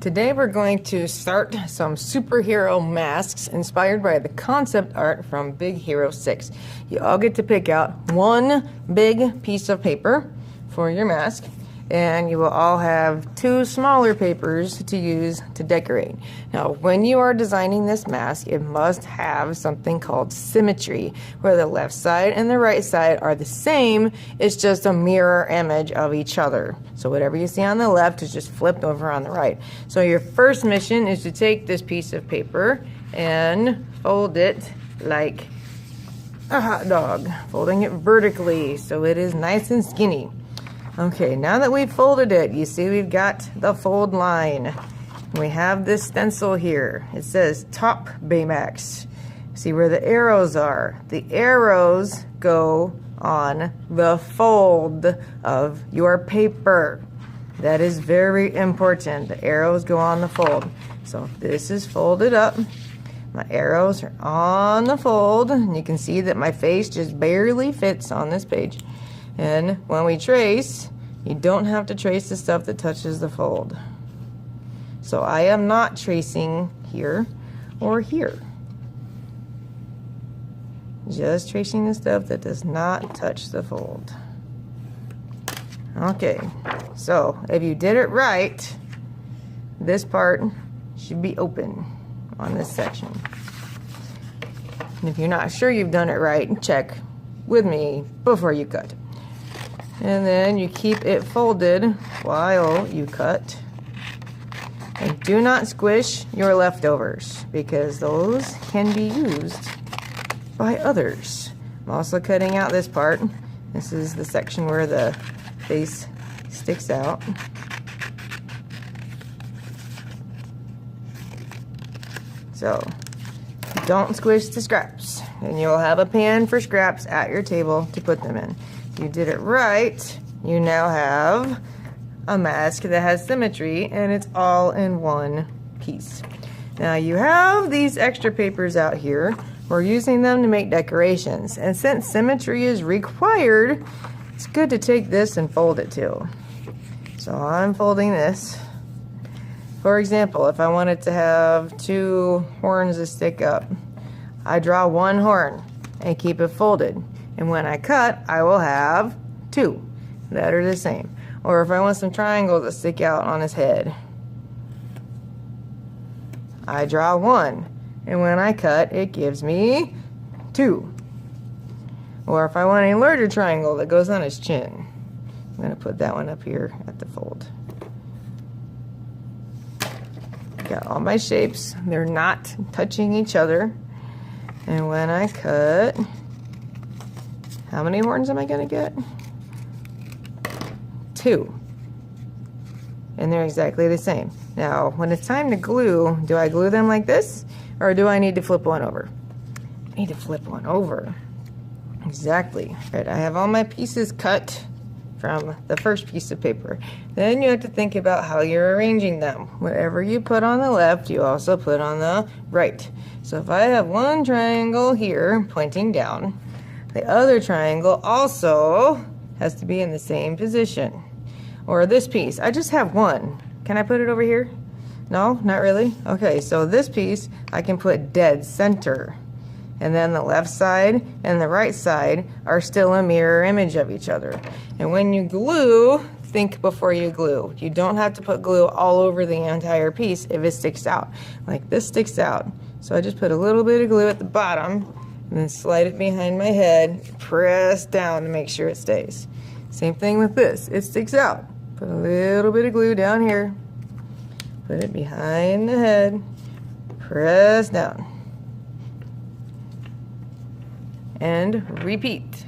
Today we're going to start some superhero masks inspired by the concept art from Big Hero 6. You all get to pick out one big piece of paper for your mask, and you will all have two smaller papers to use to decorate. Now, when you are designing this mask, it must have something called symmetry, where the left side and the right side are the same. It's just a mirror image of each other. So whatever you see on the left is just flipped over on the right. So your first mission is to take this piece of paper and fold it like a hot dog, folding it vertically so it is nice and skinny. Okay, now that we've folded it, you see we've got the fold line. We have this stencil here. It says Top Baymax. See where the arrows are? The arrows go on the fold of your paper. That is very important. The arrows go on the fold. So if this is folded up, my arrows are on the fold, and you can see that my face just barely fits on this page. And when we trace, you don't have to trace the stuff that touches the fold. So I am not tracing here or here. Just tracing the stuff that does not touch the fold. Okay, so if you did it right, this part should be open on this section. And if you're not sure you've done it right, check with me before you cut. And then you keep it folded while you cut. And do not squish your leftovers, because those can be used by others. I'm also cutting out this part. This is the section where the face sticks out. So don't squish the scraps, and you'll have a pan for scraps at your table to put them in. If you did it right, you now have a mask that has symmetry, and it's all in one piece. Now you have these extra papers out here. We're using them to make decorations, and since symmetry is required, it's good to take this and fold it too. So I'm folding this. For example, if I wanted to have two horns that stick up, I draw one horn and keep it folded. And when I cut, I will have two that are the same. Or if I want some triangles that stick out on his head, I draw one. And when I cut, it gives me two. Or if I want a larger triangle that goes on his chin, I'm going to put that one up here at the fold. Got all my shapes. They're not touching each other. And when I cut, how many horns am I going to get? Two. And they're exactly the same. Now, when it's time to glue, do I glue them like this? Or do I need to flip one over? I need to flip one over. Exactly. Right, I have all my pieces cut from the first piece of paper. Then you have to think about how you're arranging them. Whatever you put on the left, you also put on the right. So if I have one triangle here pointing down, the other triangle also has to be in the same position. Or this piece, I just have one. Can I put it over here? No, not really? Okay, so this piece I can put dead center. And then the left side and the right side are still a mirror image of each other. And when you glue, think before you glue. You don't have to put glue all over the entire piece if it sticks out. Like this sticks out. So I just put a little bit of glue at the bottom and then slide it behind my head, press down to make sure it stays. Same thing with this. It sticks out. Put a little bit of glue down here. Put it behind the head, press down, and repeat.